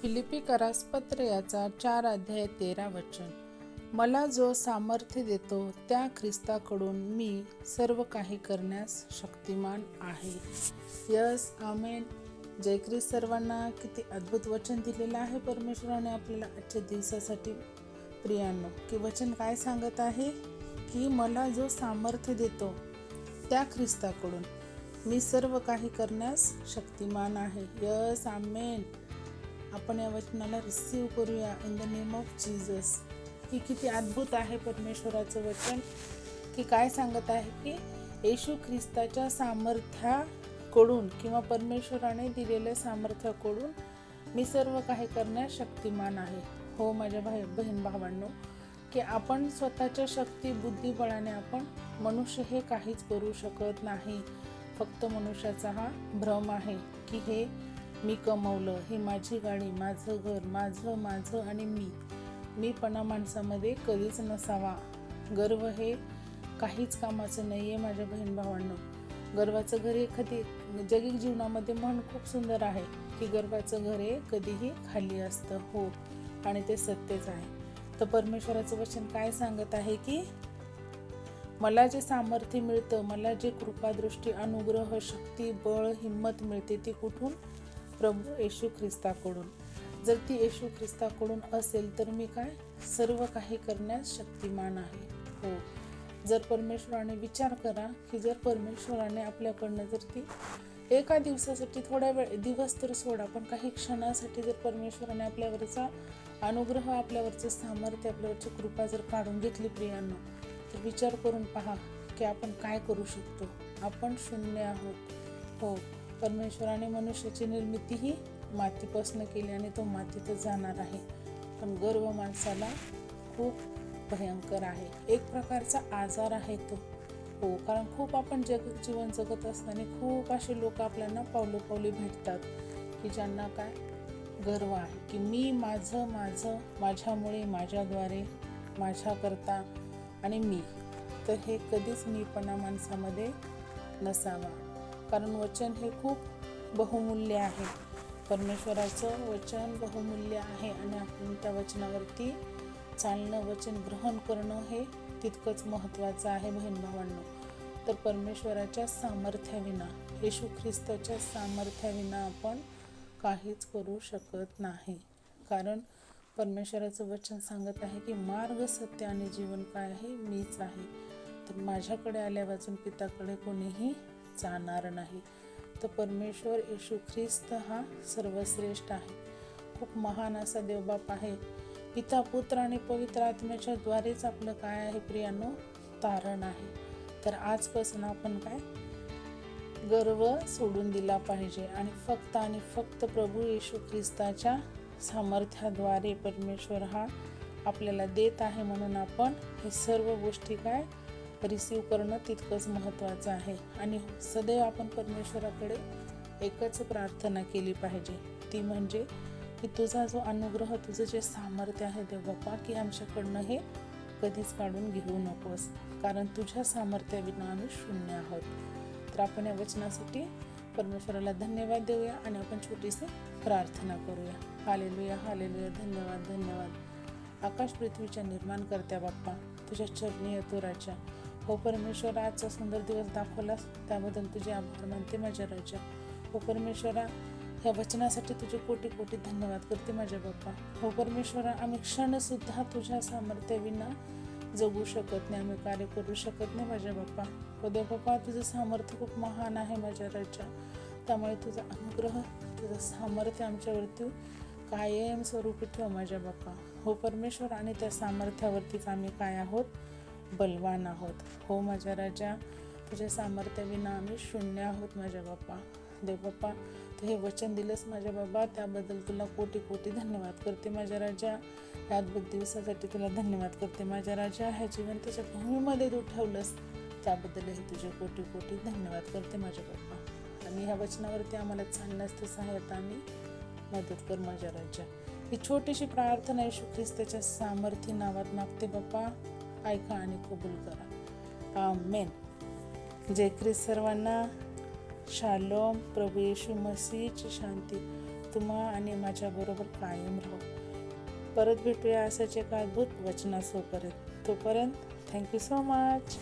फिलिपिकरास पत्र याचा 4 अध्याय 13 वचन. मला जो सामर्थ्य देतो त्या ख्रिस्ताकडून मी सर्व काही करण्यास शक्तिमान आहे. यस, आमेन. जय ख्रिस्त सर्वांना. किती अद्भुत वचन दिलेलं आहे परमेश्वराने आपल्याला आजच्या दिवसासाठी. प्रियांनो, की वचन काय सांगत आहे की मला जो सामर्थ्य देतो त्या ख्रिस्ताकडून मी सर्व काही करण्यास शक्तिमान आहे. Yes, amen. आपण या वचनाला रिसीव करूया in the name of Jesus. ही किती अद्भुत आहे परमेश्वराचं वचन, की काय सांगत आहे की येशू ख्रिस्ताच्या सामर्थ्याकडून किंवा परमेश्वराने दिलेल्या सामर्थ्याकडून मी सर्व काही करण्यास शक्तिमान आहे. हो माझ्या बहीण भावांनो, की आपण स्वतःच्या शक्ती बुद्धिबळाने आपण मनुष्य हे काहीच करू शकत नाही. फक्त मनुष्याचा हा भ्रम आहे की हे मी कमवलं, ही माझी गाडी, माझं घर, माझं आणि मीपणा माणसामध्ये कधीच नसावा. गर्व हे काहीच कामाचं नाही आहे माझ्या बहीण भावांनो. गर्वाचं घर हे जगिक जीवनामध्ये म्हण खूप सुंदर आहे की गर्वाचं घर हे कधीही खाली असतं. हो, आणि ते सत्यच आहे. तर परमेश्वराचं वचन काय सांगत आहे की मला जे सामर्थ्य मिळतं, मला जे कृपादृष्टी, अनुग्रह, शक्ती, बळ, हिंमत मिळते ती कुठून? प्रभू येशू ख्रिस्ताकडून. जर ती येशू ख्रिस्ताकडून असेल तर मी काय सर्व काही करण्यास शक्तिमान आहे. हो, जर परमेश्वराने विचार करा की जर परमेश्वराने आपल्याकडनं जर ती एका दिवसासाठी थोड्या दिवस तर सोडा, पण काही क्षणासाठी जर परमेश्वराने आपल्यावरचा अनुग्रह, आपल्यावरचं सामर्थ्य, आपल्यावरची कृपा जर काढून घेतली प्रियांनो, तर विचार करून पहा की आपण काय करू शकतो. आपण शून्य आहोत. हो, परमेश्वराने मनुष्याची निर्मिती ही मातीपासून केली आणि तो मातीतच जाणार आहे. पण गर्व माणसाला खूप भयंकर आहे. एक प्रकारचा आजार आहे तो. हो, कारण खूप आपण जीवन जगत असताना खूप असे लोक आपल्याला पावलोपावली भेटतात की ज्यांना काय गर्व आहे की मी माझं माझ्यामुळे, माझ्याद्वारे, माझ्याकरता आणि मी. तर हे कधीच मीपणा माणसामध्ये नसावा. कारण वचन हे खूप बहुमूल्य आहे. परमेश्वराचं वचन बहुमूल्य आहे आणि आपण त्या वचनावरती चालणं, वचन ग्रहण करणं हे तितकंच महत्त्वाचं आहे बहीण भावांनो. तर परमेश्वराच्या सामर्थ्याविना, येशू ख्रिस्ताच्या सामर्थ्याविना आपण काहीच करू शकत नाही. कारण परमेश्वराचं वचन सांगत आहे की मार्ग, सत्य आणि जीवन काय आहे? मीच आहे. तर माझ्याकडे आल्या वाचून पिताकडे कोणीही जाणार नाही. तर परमेश्वर येशू ख्रिस्त हा सर्वश्रेष्ठ आहे. खूप महान असा देवबाप आहे. पिता, पुत्र आणि पवित्र आत्म्याच्या द्वारेच आपलं काय आहे प्रियांनो? तारण आहे. तर आजपासून आपण काय गर्व सोडून दिला पाहिजे आणि फक्त प्रभू येशू ख्रिस्ताच्या सामर्थ्याद्वारे परमेश्वर हा आपल्याला देत आहे म्हणून आपण हे सर्व गोष्टी काय रिसीव करणं तितकंच महत्त्वाचं आहे. आणि सदैव आपण परमेश्वराकडे एकच प्रार्थना केली पाहिजे, ती म्हणजे की तुझा जो अनुग्रह, तुझं जे सामर्थ्य आहे देव बाप्पा, की आमच्याकडनं हे कधीच काढून घेऊ नकोस, कारण तुझ्या सामर्थ्याविना आम्ही शून्य आहोत. तर आपण या वचनासाठी परमेश्वराला धन्यवाद देऊया आणि आपण छोटीशी प्रार्थना करूया. Hallelujah, hallelujah. धन्यवाद, धन्यवाद. आकाश पृथ्वीच्या निर्माण करत्या बाप्पा, तुझ्या चरणी येतो राजा. हो परमेश्वरा, आजचा सुंदर दिवस दाखवलास त्याबद्दल तुझे आभार मानते माझ्या राजा. हो परमेश्वरा, ह्या वचनासाठी तुझे कोटी कोटी धन्यवाद करते माझ्या बाप्पा. हो परमेश्वरा, आम्ही क्षणसुद्धा तुझ्या सामर्थ्याविना जगू शकत नाही, आम्ही कार्य करू शकत नाही माझ्या बाप्पा. हो देव बाप्पा, तुझं सामर्थ्य खूप महान आहे माझ्या राजा. त्यामुळे तुझा अनुग्रह, तुझं सामर्थ्य आमच्यावरती कायम स्वरूपी ठेव माझ्या बाप्पा. हो परमेश्वर, आणि त्या सामर्थ्यावरतीच आम्ही काय आहोत? बलवान आहोत. हो माझ्या राजा, तुझ्या सामर्थ्याविना आम्ही शून्य आहोत माझ्या बाप्पा. देव बाप्पा, तू हे वचन दिलंस माझ्या बाबा, त्याबद्दल तुला कोटी कोटी धन्यवाद करते माझ्या राजा. या अद्भुत दिवसासाठी तुला धन्यवाद करते माझ्या राजा. ह्या जीवन त्याच्या भूमीमध्ये तू ठेवलंस त्याबद्दलही तुझे कोटी कोटी धन्यवाद करते माझ्या बाप्पा. आणि ह्या वचनावरती आम्हाला चालण्यास सहायता आणि मदत कर माझ्या राजा. ही छोटीशी प्रार्थना येशू ख्रिस्ताच्या सामर्थ्य नावात मागते बाप्पा. ऐका आणि कबूल करा. आमेन. जय ख्रिस्त सर्वांना. शालोम. प्रभू येशू मसीहची शांती तुम्हा आणि माझ्याबरोबर कायम राहो. परत भेटूया असंच एका अद्भुत वचनासोबत. तोपर्यंत थँक्यू सो मच.